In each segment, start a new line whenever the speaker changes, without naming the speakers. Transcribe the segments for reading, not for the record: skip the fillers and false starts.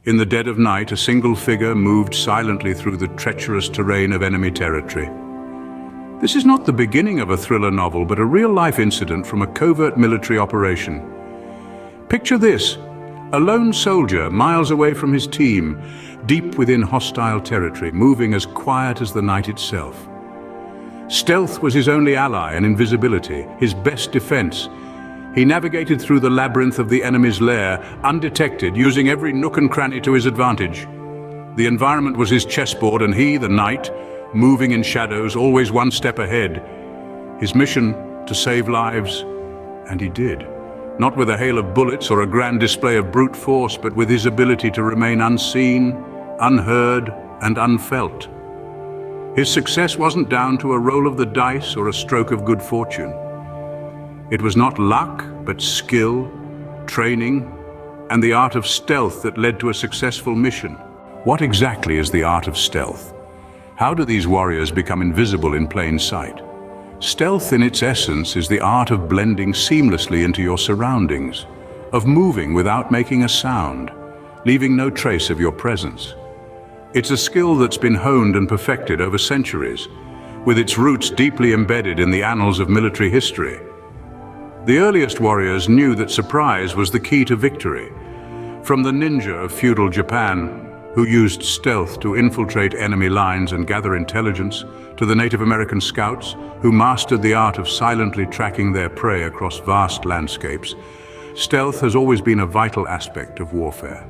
In the dead of night, a single figure moved silently through the treacherous terrain of enemy territory. This is not the beginning of a thriller novel, but a real-life incident from a covert military operation. Picture this: a lone soldier miles away from his team, deep within hostile territory, moving as quiet as the night itself. Stealth was his only ally, and invisibility, his best defense. He navigated through the labyrinth of the enemy's lair, undetected, using every nook and cranny to his advantage. The environment was his chessboard, and he, the knight, moving in shadows, always one step ahead. His mission, to save lives, and he did. Not with a hail of bullets or a grand display of brute force, but with his ability to remain unseen, unheard, and unfelt. His success wasn't down to a roll of the dice or a stroke of good fortune. It was not luck, but skill, training, and the art of stealth that led to a successful mission. What exactly is the art of stealth? How do these warriors become invisible in plain sight? Stealth, in its essence, is the art of blending seamlessly into your surroundings, of moving without making a sound, leaving no trace of your presence. It's a skill that's been honed and perfected over centuries, with its roots deeply embedded in the annals of military history. The earliest warriors knew that surprise was the key to victory. From the ninja of feudal Japan, who used stealth to infiltrate enemy lines and gather intelligence, to the Native American scouts, who mastered the art of silently tracking their prey across vast landscapes, stealth has always been a vital aspect of warfare.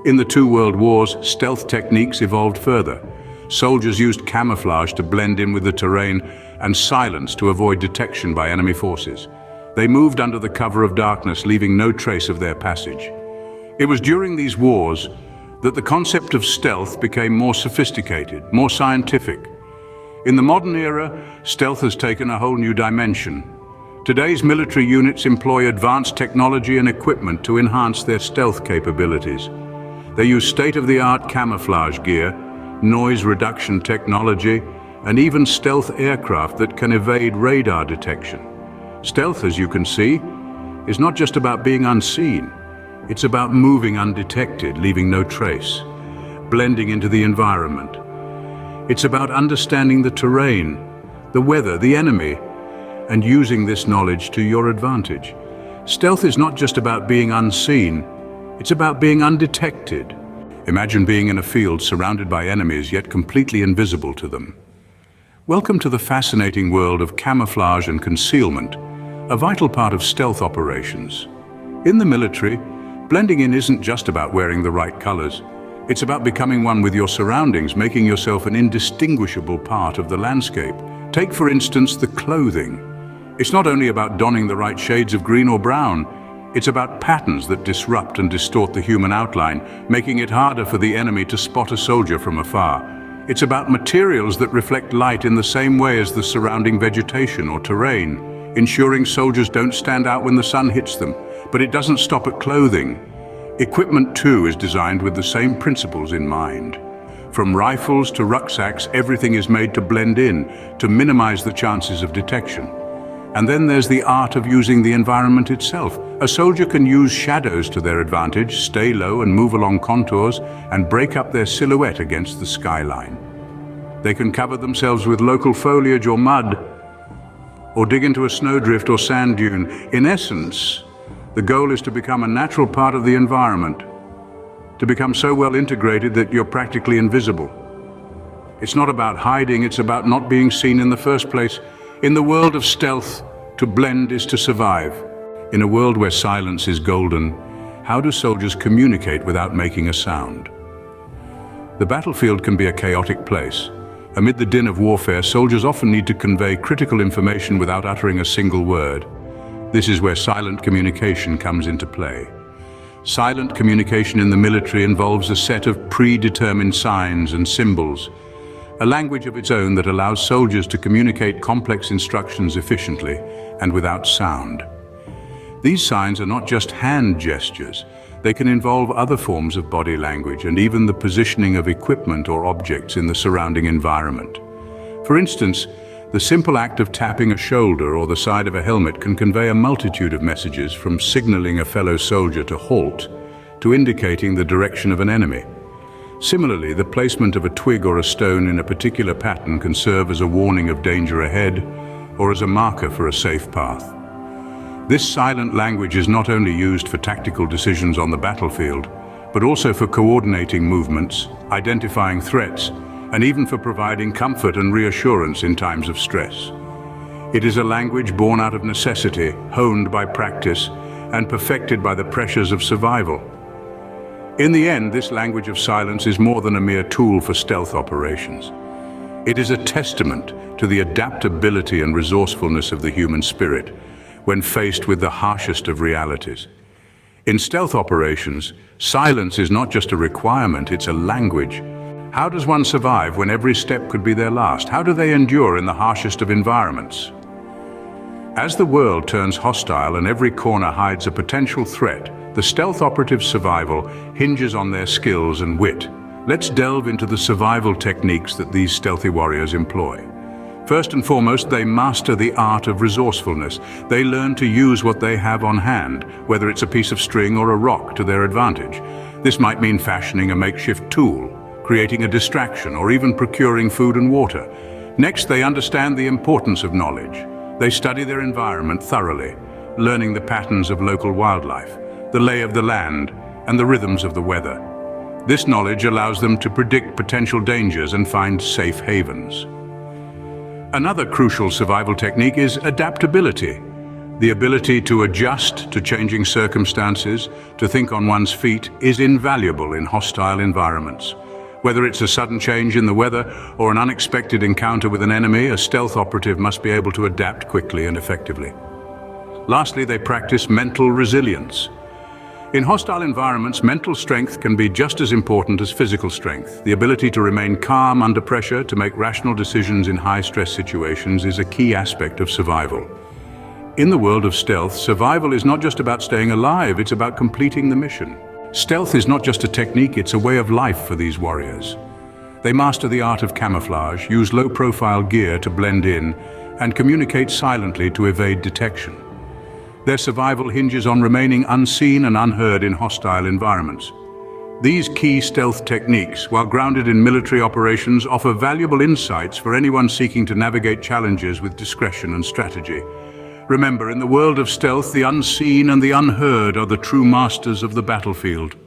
In the two world wars, stealth techniques evolved further. Soldiers used camouflage to blend in with the terrain and silence to avoid detection by enemy forces. They moved under the cover of darkness, leaving no trace of their passage. It was during these wars that the concept of stealth became more sophisticated, more scientific. In the modern era, stealth has taken a whole new dimension. Today's military units employ advanced technology and equipment to enhance their stealth capabilities. They use state-of-the-art camouflage gear, noise reduction technology, and even stealth aircraft that can evade radar detection. Stealth, as you can see, is not just about being unseen. It's about moving undetected, leaving no trace, blending into the environment. It's about understanding the terrain, the weather, the enemy, and using this knowledge to your advantage. Stealth is not just about being unseen, it's about being undetected. Imagine being in a field surrounded by enemies, yet completely invisible to them. Welcome to the fascinating world of camouflage and concealment, a vital part of stealth operations. In the military, blending in isn't just about wearing the right colors. It's about becoming one with your surroundings, making yourself an indistinguishable part of the landscape. Take, for instance, the clothing. It's not only about donning the right shades of green or brown, it's about patterns that disrupt and distort the human outline, making it harder for the enemy to spot a soldier from afar. It's about materials that reflect light in the same way as the surrounding vegetation or terrain, ensuring soldiers don't stand out when the sun hits them. But it doesn't stop at clothing. Equipment too is designed with the same principles in mind. From rifles to rucksacks, everything is made to blend in, to minimize the chances of detection. And then there's the art of using the environment itself. A soldier can use shadows to their advantage, stay low and move along contours, and break up their silhouette against the skyline. They can cover themselves with local foliage or mud, or dig into a snowdrift or sand dune. In essence, the goal is to become a natural part of the environment, to become so well integrated that you're practically invisible. It's not about hiding, it's about not being seen in the first place. In the world of stealth, to blend is to survive. In a world where silence is golden, how do soldiers communicate without making a sound? The battlefield can be a chaotic place. Amid the din of warfare, soldiers often need to convey critical information without uttering a single word. This is where silent communication comes into play. Silent communication in the military involves a set of predetermined signs and symbols, a language of its own that allows soldiers to communicate complex instructions efficiently and without sound. These signs are not just hand gestures. They can involve other forms of body language and even the positioning of equipment or objects in the surrounding environment. For instance, the simple act of tapping a shoulder or the side of a helmet can convey a multitude of messages, from signaling a fellow soldier to halt, to indicating the direction of an enemy. Similarly, the placement of a twig or a stone in a particular pattern can serve as a warning of danger ahead or as a marker for a safe path. This silent language is not only used for tactical decisions on the battlefield, but also for coordinating movements, identifying threats, and even for providing comfort and reassurance in times of stress. It is a language born out of necessity, honed by practice, and perfected by the pressures of survival. In the end, this language of silence is more than a mere tool for stealth operations. It is a testament to the adaptability and resourcefulness of the human spirit when faced with the harshest of realities. In stealth operations, silence is not just a requirement, it's a language. How does one survive when every step could be their last? How do they endure in the harshest of environments? As the world turns hostile and every corner hides a potential threat, the stealth operative's survival hinges on their skills and wit. Let's delve into the survival techniques that these stealthy warriors employ. First and foremost, they master the art of resourcefulness. They learn to use what they have on hand, whether it's a piece of string or a rock, to their advantage. This might mean fashioning a makeshift tool, creating a distraction, or even procuring food and water. Next, they understand the importance of knowledge. They study their environment thoroughly, learning the patterns of local wildlife, the lay of the land, and the rhythms of the weather. This knowledge allows them to predict potential dangers and find safe havens. Another crucial survival technique is adaptability. The ability to adjust to changing circumstances, to think on one's feet, is invaluable in hostile environments. Whether it's a sudden change in the weather or an unexpected encounter with an enemy, a stealth operative must be able to adapt quickly and effectively. Lastly, they practice mental resilience. In hostile environments, mental strength can be just as important as physical strength. The ability to remain calm under pressure, to make rational decisions in high-stress situations, is a key aspect of survival. In the world of stealth, survival is not just about staying alive, it's about completing the mission. Stealth is not just a technique, it's a way of life for these warriors. They master the art of camouflage, use low-profile gear to blend in, and communicate silently to evade detection. Their survival hinges on remaining unseen and unheard in hostile environments. These key stealth techniques, while grounded in military operations, offer valuable insights for anyone seeking to navigate challenges with discretion and strategy. Remember, in the world of stealth, the unseen and the unheard are the true masters of the battlefield.